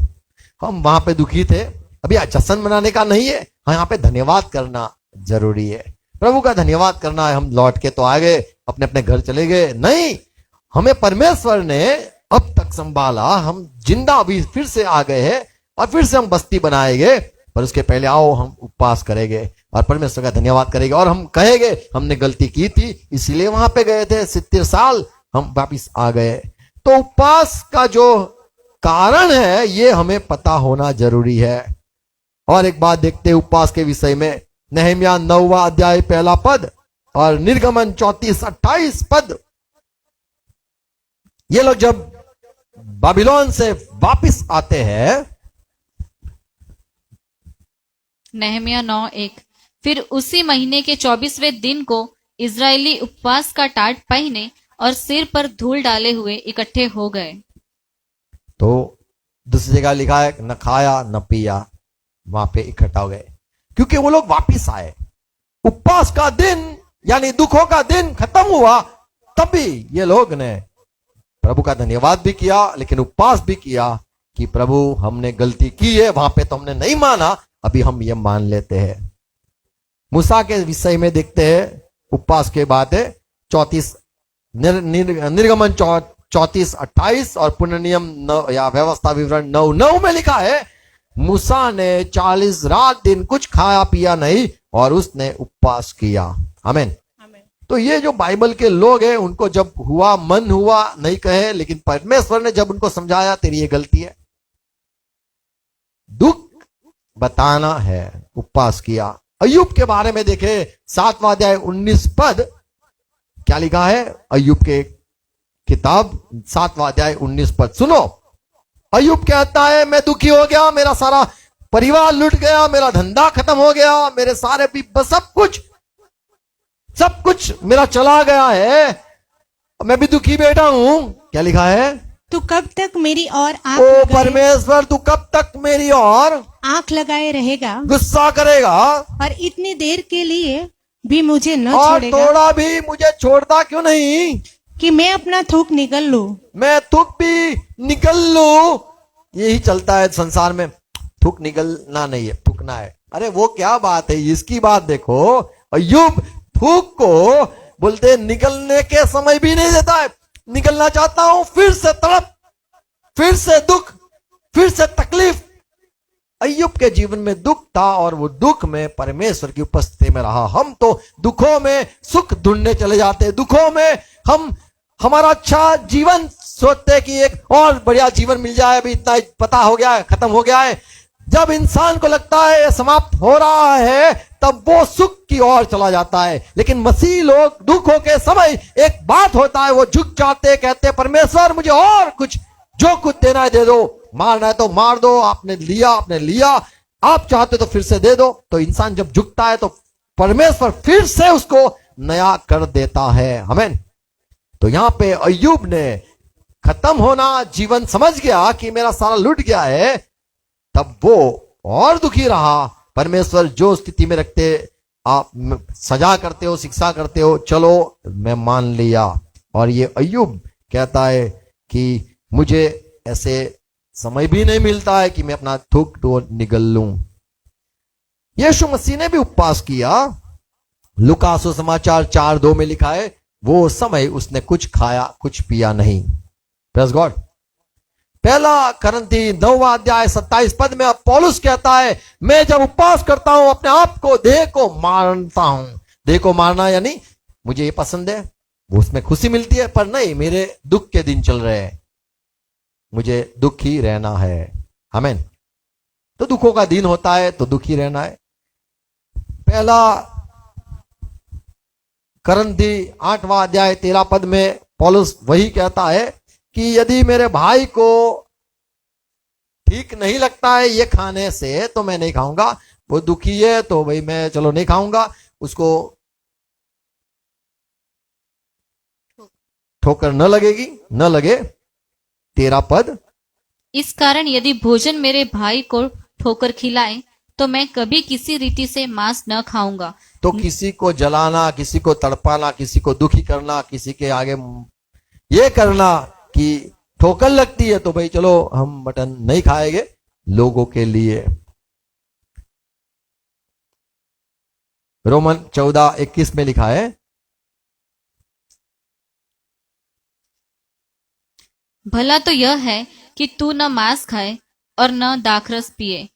हम वहां पे दुखी थे, अभी जश्न मनाने का नहीं है, यहाँ पे धन्यवाद करना जरूरी है, प्रभु का धन्यवाद करना है। हम लौट के तो आ गए, अपने अपने घर चले गए, नहीं, हमें परमेश्वर ने अब तक संभाला, हम जिंदा अभी फिर से आ गए हैं और फिर से हम बस्ती बनाएंगे, पर उसके पहले आओ हम उपवास करेंगे और परमेश्वर का धन्यवाद करेंगे और हम कहेंगे हमने गलती की थी इसीलिए वहां पे गए थे, 70 साल हम वापिस आ गए। तो उपवास का जो कारण है ये हमें पता होना जरूरी है। और एक बात देखते हैं उपवास के विषय में, नेहम्या 9वां अध्याय 1 पद और निर्गमन 34-28 पद। ये लोग जब बाबिलोन से वापिस आते हैं, नेहम्या 9:1 फिर उसी महीने के 24वें दिन को इजरायली उपवास का टाट पहने और सिर पर धूल डाले हुए इकट्ठे हो गए। तो दूसरी जगह लिखा है न खाया न पिया, वहां पे इकट्ठा हो गए क्योंकि वो लोग वापिस आए। उपवास का दिन यानी दुखों का दिन खत्म हुआ, तभी ये लोग ने प्रभु का धन्यवाद भी किया लेकिन उपवास भी किया कि प्रभु हमने गलती की है, वहां पे तो हमने नहीं माना, अभी हम ये मान लेते हैं। मूसा के विषय में देखते हैं, उपवास के बाद है 34 निर्गमन 34-28 और पुनर्नियम या व्यवस्था विवरण 9:9 में लिखा है मूसा ने 40 रात दिन कुछ खाया पिया नहीं और उसने उपवास किया। आमीन। तो ये जो बाइबल के लोग हैं उनको जब हुआ मन हुआ नहीं कहे, लेकिन परमेश्वर ने जब उनको समझाया तेरी ये गलती है, दुख बताना है, उपवास किया। अय्यूब के बारे में देखे 7वां अध्याय 19 पद, क्या लिखा है अय्यूब के किताब 7वां अध्याय 19 पद सुनो। अय्यूब कहता है मैं दुखी हो गया, मेरा सारा परिवार लुट गया, मेरा धंधा खत्म हो गया, मेरे सारे भी सब कुछ मेरा चला गया है, मैं भी दुखी बैठा हूं। क्या लिखा है? तू कब तक मेरी और आंख ओ लगाए, परमेश्वर तू कब तक मेरी और आंख लगाए रहेगा गुस्सा करेगा और इतनी देर के लिए भी मुझे न और छोड़ेगा थोड़ा भी मुझे छोड़ता क्यों नहीं कि मैं अपना थूक निगल लूं। मैं थूक भी निकल लूं। यही चलता है संसार में, थूक निकलना नहीं है, थूकना है। अरे वो क्या बात है, इसकी बात देखो। अय्यूब थूक को बोलते निकलने के समय भी नहीं देता है, निकलना चाहता हूं, फिर से तड़प, फिर से दुख, फिर से तकलीफ। अय्यूब के जीवन में दुख था और वो दुख में परमेश्वर की उपस्थिति में रहा। हम तो दुखों में सुख ढूंढने चले जाते हैं, दुखों में हम हमारा अच्छा जीवन सोचते कि एक और बढ़िया जीवन मिल जाए, अभी इतना पता हो गया है, खत्म हो गया है। जब इंसान को लगता है समाप्त हो रहा है तब वो सुख की ओर चला जाता है। लेकिन मसीह लोग दुखों के समय एक बात होता है, वो झुक जाते, कहते परमेश्वर मुझे और कुछ, जो कुछ देना है दे दो, मारना है तो मार दो, आपने लिया, आप चाहते तो फिर से दे दो। तो इंसान जब झुकता है तो परमेश्वर फिर से उसको नया कर देता है। आमीन। तो यहां पे अय्यूब ने खत्म होना जीवन समझ गया कि मेरा सारा लुट गया है, तब वो और दुखी रहा। परमेश्वर जो स्थिति में रखते, आप सजा करते हो, शिक्षा करते हो, चलो मैं मान लिया। और ये अय्यूब कहता है कि मुझे ऐसे समय भी नहीं मिलता है कि मैं अपना थूक तो निगल लूं। यीशु मसीह ने भी उपवास किया। लूका सुसमाचार 4:2 में लिखा है वो समय उसने कुछ खाया कुछ पिया नहीं। Praise God. 1 कुरिन्थी 9वां अध्याय 27 पद में पौलुस कहता है मैं जब उपवास करता हूं अपने आप को, देह को मारता हूं, देह को मारना यानी मुझे ये पसंद है, वो उसमें खुशी मिलती है, पर नहीं, मेरे दुख के दिन चल रहे हैं, मुझे दुखी रहना है। आमीन। तो दुखों का दिन होता है तो दुखी रहना है। पहला करंथी 8वां अध्याय 13 पद में पौलुस वही कहता है कि यदि मेरे भाई को ठीक नहीं लगता है ये खाने से तो मैं नहीं खाऊंगा, वो दुखी है तो भाई मैं चलो नहीं खाऊंगा, उसको ठोकर न लगेगी, न लगे। 13 पद, इस कारण यदि भोजन मेरे भाई को ठोकर खिलाए तो मैं कभी किसी रीति से मांस न खाऊंगा। तो किसी को जलाना, किसी को तड़पाना, किसी को दुखी करना, किसी के आगे ये करना कि ठोकर लगती है तो भाई चलो हम मटन नहीं खाएंगे, लोगों के लिए। रोमन 14:21 में लिखा है, भला तो यह है कि तू न मांस खाए और न दाखरस पिए,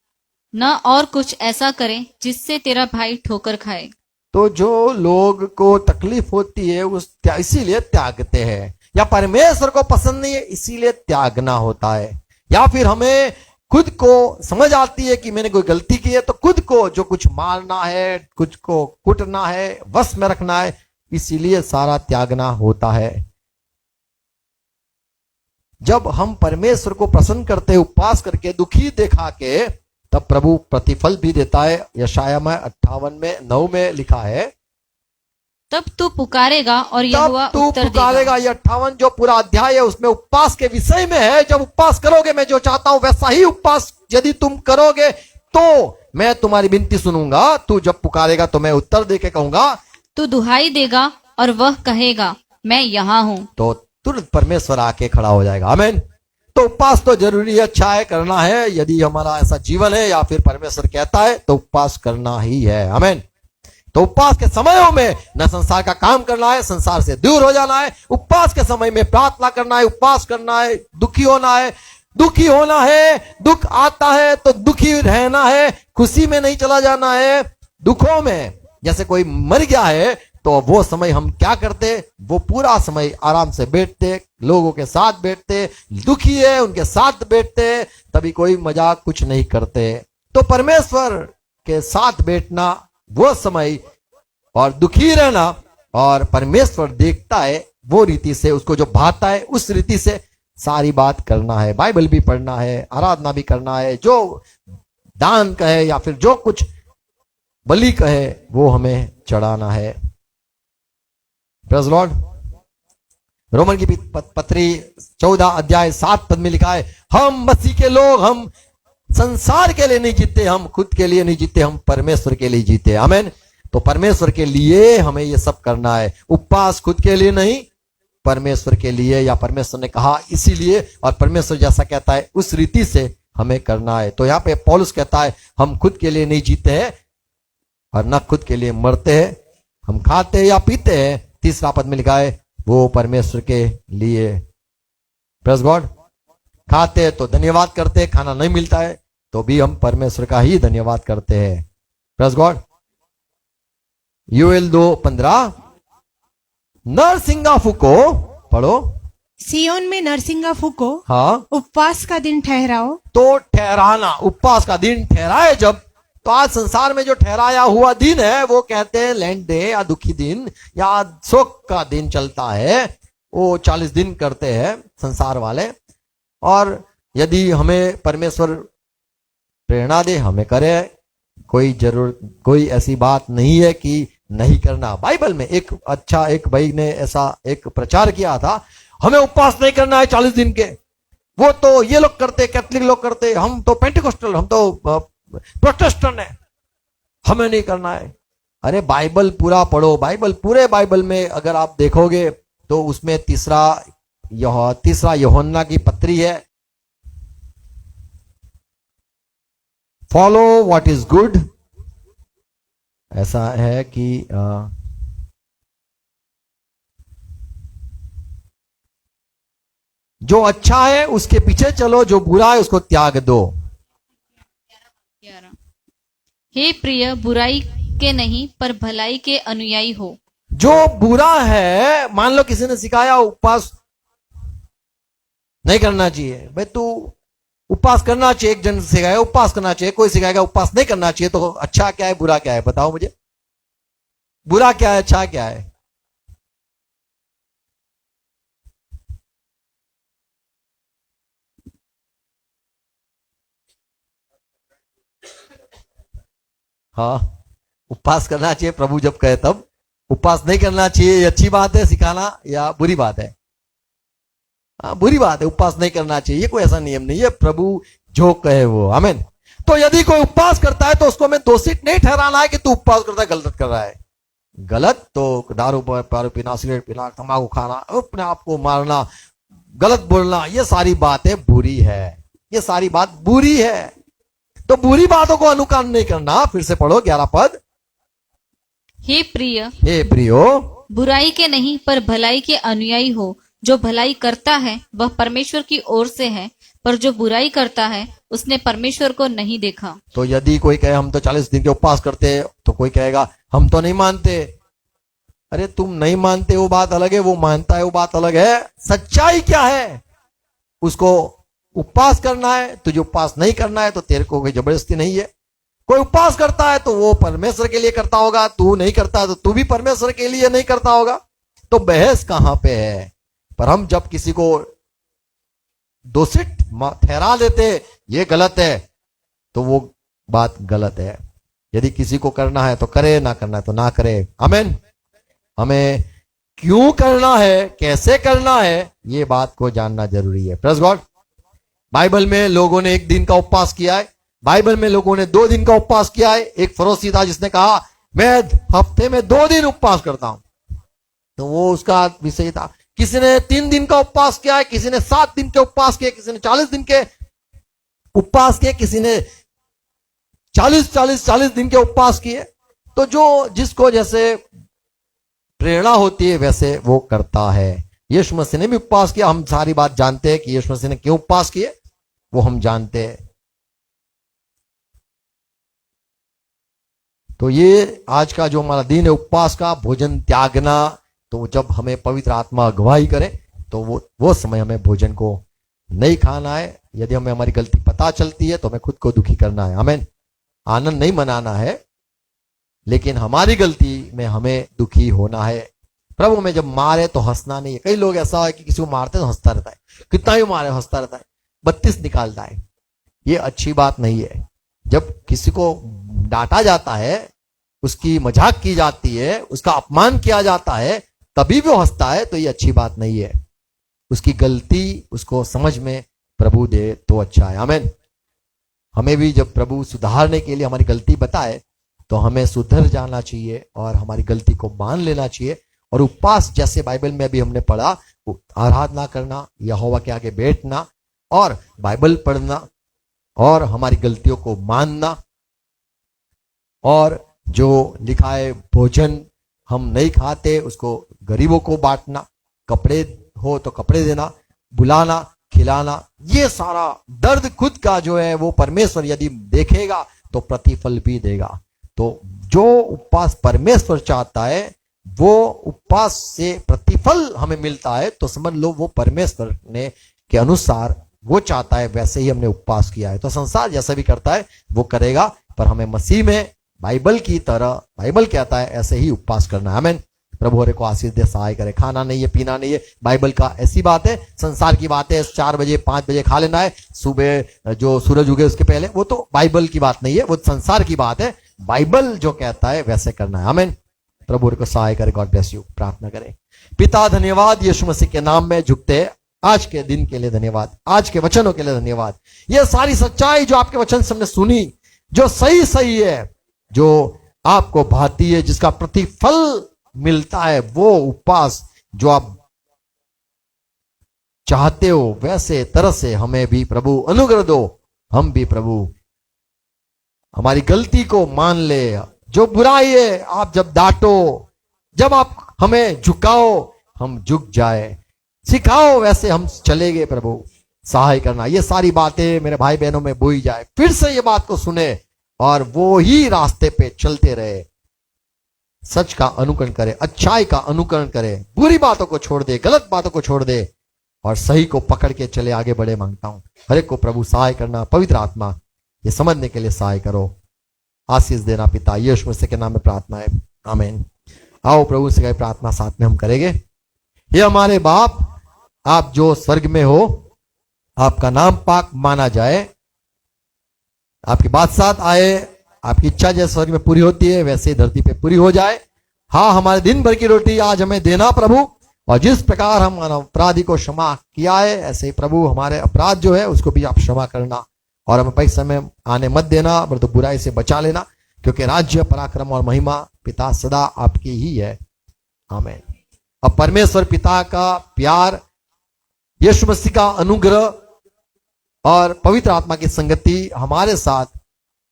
न और कुछ ऐसा करे जिससे तेरा भाई ठोकर खाए। तो जो लोग को तकलीफ होती है उस इसीलिए त्यागते हैं, या परमेश्वर को पसंद नहीं है इसीलिए त्यागना होता है, या फिर हमें खुद को समझ आती है कि मैंने कोई गलती की है तो खुद को जो कुछ मारना है, कुछ को कुटना है, वश में रखना है, इसीलिए सारा त्यागना होता है। जब हम परमेश्वर को प्रसन्न करते, उपवास करके, दुखी दिखा के, तब प्रभु प्रतिफल भी देता है। यशाया में 58:9 में लिखा है, तब तू पुकारेगा और तब यहोवा तू उत्तर पुकारेगा। देगा। ये 58 जो पूरा अध्याय है उसमें उपवास के विषय में है। जब उपवास करोगे, मैं जो चाहता हूं वैसा ही उपवास यदि तुम करोगे तो मैं तुम्हारी विनती सुनूंगा। तू जब पुकारेगा तो मैं उत्तर देके कहूंगा, तू दुहाई देगा और वह कहेगा मैं यहाँ हूँ। तो तुरंत परमेश्वर आके खड़ा हो जाएगा। आमीन। तो उपवास तो जरूरी है, अच्छा है, करना है। यदि हमारा ऐसा जीवन है या फिर परमेश्वर कहता है तो उपवास करना ही है। आमीन। तो उपवास के समयों में न संसार का काम करना है, संसार से दूर हो जाना है। उपवास के समय में प्रार्थना करना है, उपवास करना है, दुखी होना है, दुखी होना है, दुख आता है तो दुखी रहना है, खुशी में नहीं चला जाना है। दुखों में जैसे कोई मर गया है तो वो समय हम क्या करते, वो पूरा समय आराम से बैठते, लोगों के साथ बैठते, दुखी है उनके साथ बैठते, तभी कोई मजाक कुछ नहीं करते। तो परमेश्वर के साथ बैठना वो समय और दुखी रहना, और परमेश्वर देखता है वो रीति से, उसको जो भाता है उस रीति से सारी बात करना है। बाइबल भी पढ़ना है, आराधना भी करना है, जो दान कहे या फिर जो कुछ बलि कहे वो हमें चढ़ाना है। Praise Lord. रोमन की पत्री 14:7 में लिखा है, हम मसीह के लोग, हम संसार के लिए नहीं जीते, हम खुद के लिए नहीं जीते, हम परमेश्वर के लिए जीते। आमीन। तो परमेश्वर के लिए हमें ये सब करना है। उपवास खुद के लिए नहीं, परमेश्वर के लिए, या परमेश्वर ने कहा इसीलिए, और परमेश्वर जैसा कहता है उस रीति से हमें करना है। तो यहाँ पे पौलुस कहता है हम खुद के लिए नहीं जीते हैं और न खुद के लिए मरते हैं, हम खाते या पीते हैं। 3 पद में लिखा है वो परमेश्वर के लिए। Praise God. खाते हैं तो धन्यवाद करते हैं, खाना नहीं मिलता है तो भी हम परमेश्वर का ही धन्यवाद करते हैं। Praise God. यूएल 2:15, नरसिंगा फूको, पढ़ो। सियोन में नरसिंगा फूको, हाँ, उपवास का दिन ठहराओ। तो ठहराना, उपवास का दिन ठहराए जब, तो आज संसार में जो ठहराया हुआ दिन है वो कहते हैं लैंड डे या दुखी दिन या शोक का दिन चलता है, वो 40 दिन करते हैं संसार वाले। और यदि हमें परमेश्वर प्रेरणा दे हमें करे, कोई ऐसी बात नहीं है कि नहीं करना। बाइबल में एक भाई ने ऐसा एक प्रचार किया था, हमें उपवास नहीं करना है 40 दिन के, वो तो ये लोग करते, कैथलिक लोग करते, हम तो पेंटिकोस्टल, हम तो प्रोटेस्टेंट है, हमें नहीं करना है। अरे बाइबल पूरा पढ़ो। पूरे बाइबल में अगर आप देखोगे तो उसमें तीसरा यूहन्ना की पत्री है, फॉलो व्हाट इज गुड। ऐसा है कि जो अच्छा है उसके पीछे चलो, जो बुरा है उसको त्याग दो। हे प्रिय, बुराई के नहीं पर भलाई के अनुयायी हो। जो बुरा है, मान लो किसी ने सिखाया उपवास नहीं करना चाहिए, भाई तू उपवास करना चाहिए, एक जन सिखाएगा उपवास करना चाहिए, कोई सिखाएगा उपवास नहीं करना चाहिए, तो अच्छा क्या है बुरा क्या है? बताओ मुझे, बुरा क्या है अच्छा क्या है? हाँ, उपवास करना चाहिए प्रभु जब कहे तब, उपवास नहीं करना चाहिए, ये अच्छी बात है सिखाना या बुरी बात है? हाँ, बुरी बात है, उपवास नहीं करना चाहिए, ये कोई ऐसा नियम नहीं है, प्रभु जो कहे वो। आमीन। तो यदि कोई उपवास करता है तो उसको हमें दोषित नहीं ठहराना है कि तू उपवास करता है गलत कर रहा है। गलत तो दारू पारू पीना, सिगरेट पीना, तंबाकू खाना, अपने आप को मारना, गलत बोलना, ये सारी बातें बुरी है, ये सारी बात बुरी है। तो बुरी बातों को अनुकरण नहीं करना। फिर से पढ़ो 11 पद। हे प्रिय, हे प्रियो, बुराई के नहीं पर भलाई के अनुयायी हो। जो भलाई करता है वह परमेश्वर की ओर से है, पर जो बुराई करता है उसने परमेश्वर को नहीं देखा। तो यदि कोई कहे हम तो 40 दिन के उपवास करते हैं, तो कोई कहेगा हम तो नहीं मानते। अरे तुम नहीं मानते वो बात अलग है, वो मानता है वो बात अलग है। सच्चाई क्या है? उसको उपवास करना है, तुझे उपवास नहीं करना है तो तेरे को कोई जबरदस्ती नहीं है। कोई उपवास करता है तो वो परमेश्वर के लिए करता होगा, तू नहीं करता है तो तू भी परमेश्वर के लिए नहीं करता होगा। तो बहस कहां पे है? पर हम जब किसी को दोषित ठहरा देते ये गलत है, तो वो बात गलत है। यदि किसी को करना है तो करे, ना करना है तो ना करे। आमीन। हमें क्यों करना है, कैसे करना है, ये बात को जानना जरूरी है। Praise God. बाइबल में लोगों ने 1 दिन का उपवास किया है, बाइबल में लोगों ने 2 दिन का उपवास किया है। एक फरोसी था जिसने कहा मैं हफ्ते में 2 दिन उपवास करता हूं, तो वो उसका विषय था। किसी ने 3 दिन का उपवास किया है, किसी ने 7 दिन के उपवास किए, किसी ने 40 दिन के उपवास किए, किसी ने 40 दिन के उपवास किए। तो जो जिसको जैसे प्रेरणा होती है वैसे वो करता है। यीशु मसीह ने भी उपवास किया, हम सारी बात जानते हैं कि यीशु मसीह ने क्यों उपवास किए, वो हम जानते हैं। तो ये आज का जो हमारा दिन है उपवास का, भोजन त्यागना, तो जब हमें पवित्र आत्मा अगुवाई करे तो वो समय हमें भोजन को नहीं खाना है। यदि हमें हमारी गलती पता चलती है तो हमें खुद को दुखी करना है। हमें आनंद नहीं मनाना है, लेकिन हमारी गलती में हमें दुखी होना है। प्रभु में जब मारे तो हंसना नहीं है। कई लोग ऐसा है कि किसी को मारते तो हंसता रहता है, कितना ही मारे हंसता रहता है, 32 निकालता है। ये अच्छी बात नहीं है। जब किसी को डांटा जाता है, उसकी मजाक की जाती है, उसका अपमान किया जाता है, तभी वो हंसता है, तो ये अच्छी बात नहीं है। उसकी गलती उसको समझ में प्रभु दे तो अच्छा है। आमीन। हमें भी जब प्रभु सुधारने के लिए हमारी गलती बताए तो हमें सुधर जाना चाहिए और हमारी गलती को मान लेना चाहिए। और उपवास जैसे बाइबल में अभी हमने पढ़ा, आराधना करना, यहोवा के आगे बैठना और बाइबल पढ़ना और हमारी गलतियों को मानना, और जो लिखा है भोजन हम नहीं खाते उसको गरीबों को बांटना, कपड़े हो तो कपड़े देना, बुलाना, खिलाना, ये सारा दर्द खुद का जो है वो परमेश्वर यदि देखेगा तो प्रतिफल भी देगा। तो जो उपवास परमेश्वर चाहता है वो उपवास से प्रतिफल हमें मिलता है, तो समझ लो वो परमेश्वर ने के अनुसार वो चाहता है वैसे ही हमने उपवास किया है। तो संसार जैसा भी करता है वो करेगा, पर हमें मसीह में बाइबल की तरह, बाइबल कहता है ऐसे ही उपवास करना है। आमीन। प्रभु हरे को आशीष दे, सहाय करे। खाना नहीं है, पीना नहीं है, बाइबल का ऐसी बात है। संसार की बात है 4 बजे 5 बजे खा लेना है, सुबह जो सूरज उगे उसके पहले, वो तो बाइबल की बात नहीं है, वो संसार की बात है। बाइबल जो कहता है वैसे करना है। आमीन। प्रभु हरे को सहाय करे। God bless you. प्रार्थना करें। पिता धन्यवाद, यीशु मसीह के नाम में झुकते हैं। आज के दिन के लिए धन्यवाद, आज के वचनों के लिए धन्यवाद। ये सारी सच्चाई जो आपके वचन से हमने सुनी, जो सही सही है, जो आपको भाती है, जिसका प्रतिफल मिलता है, वो उपवास जो आप चाहते हो वैसे तरह से हमें भी प्रभु अनुग्रह दो। हम भी प्रभु हमारी गलती को मान ले। जो बुराई है आप जब डांटो, जब आप हमें झुकाओ, हम झुक जाए। सिखाओ वैसे हम चलेंगे। प्रभु सहाय करना, ये सारी बातें मेरे भाई बहनों में बोई जाए, फिर से ये बात को सुने और वो ही रास्ते पे चलते रहे। सच का अनुकरण करे, अच्छाई का अनुकरण करे, बुरी बातों को छोड़ दे, गलत बातों को छोड़ दे और सही को पकड़ के चले आगे बढ़े। मांगता हूं हर एक को प्रभु सहाय करना, पवित्र आत्मा ये समझने के लिए सहाय करो, आशीष देना पिता, यीशु मसीह के नाम में प्रार्थना है, आमीन। आओ प्रभु से प्रार्थना साथ में हम करेंगे। हे हमारे बाप, आप जो स्वर्ग में हो, आपका नाम पाक माना जाए, आपकी बादशाहत आए, आपकी इच्छा जैसे स्वर्ग में पूरी होती है वैसे ही धरती पे पूरी हो जाए। हाँ, हमारे दिन भर की रोटी आज हमें देना प्रभु, और जिस प्रकार हम अपराधी को क्षमा किया है ऐसे ही प्रभु हमारे अपराध जो है उसको भी आप क्षमा करना, और हमें पैसे में आने मत देना, पर तो बुराई से बचा लेना, क्योंकि राज्य, पराक्रम और महिमा पिता सदा आपकी ही है, आमीन। अब परमेश्वर पिता का प्यार, यीशु मसीह का अनुग्रह और पवित्र आत्मा की संगति हमारे साथ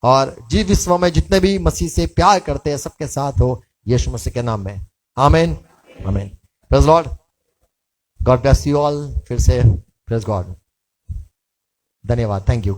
और जीव विश्व में जितने भी मसीह से प्यार करते हैं सबके साथ हो, यीशु मसीह के नाम में, आमीन, आमीन। Praise Lord, God bless you all. फिर से प्रेज गॉड, धन्यवाद, थैंक यू।